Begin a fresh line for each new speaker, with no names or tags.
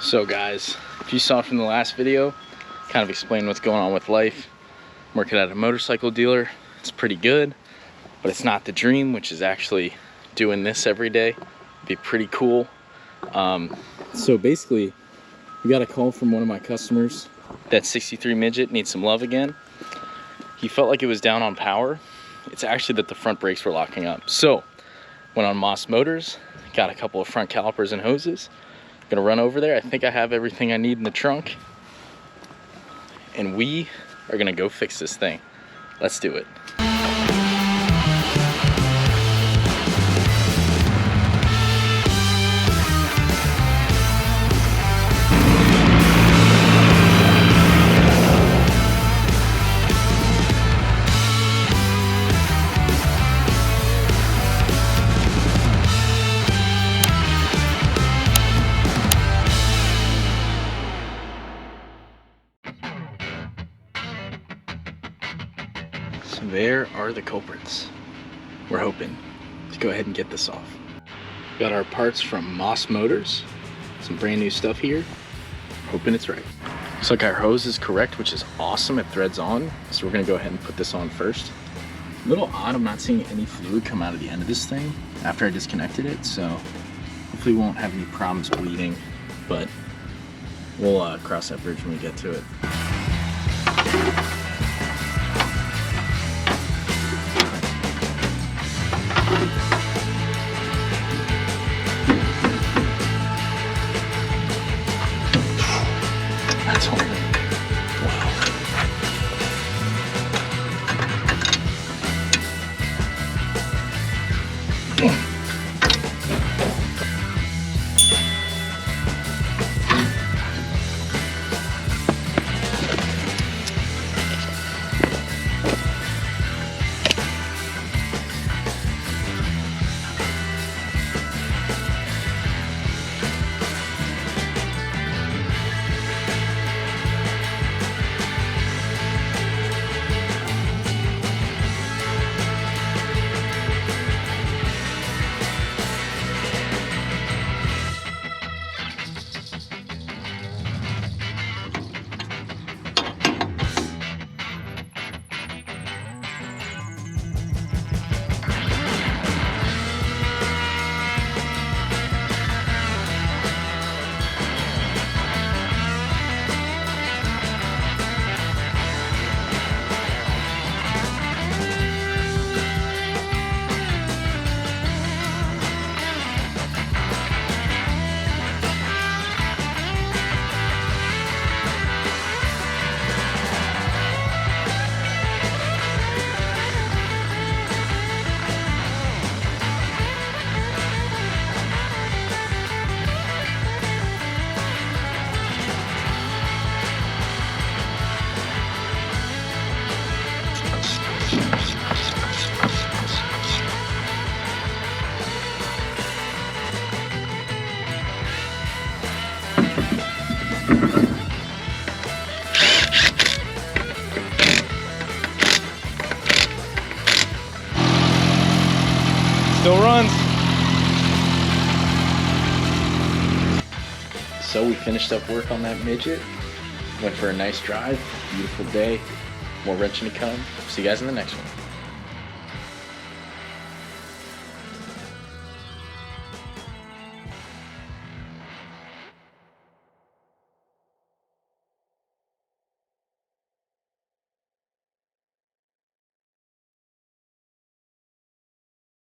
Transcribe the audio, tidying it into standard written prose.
So guys, if you saw from the last video, kind of explain what's going on with life. I'm working at a motorcycle dealer. It's pretty good, but it's not the dream, which is actually doing this every day. It'd be pretty cool. So basically, we got a call from one of my customers that 63 Midget needs some love again. He felt like it was down on power. It's actually that the front brakes were locking up. So, went on Moss Motors, got a couple of front calipers and hoses. Gonna run over there. I think I have everything I need in the trunk. And we are gonna go fix this thing. Let's do it. So there are the culprits. We're hoping to go ahead and get this off. Got our parts from Moss Motors. Some brand new stuff here. Hoping it's right. Looks like our hose is correct, which is awesome. It threads on. So we're gonna go ahead and put this on first. A little odd, I'm not seeing any fluid come out of the end of this thing after I disconnected it. So hopefully we won't have any problems bleeding, but we'll cross that bridge when we get to it. That's holding. Wow. Still runs. So we finished up work on that Midget. Went for a nice drive, beautiful day, more wrenching to come. See you guys in the next one.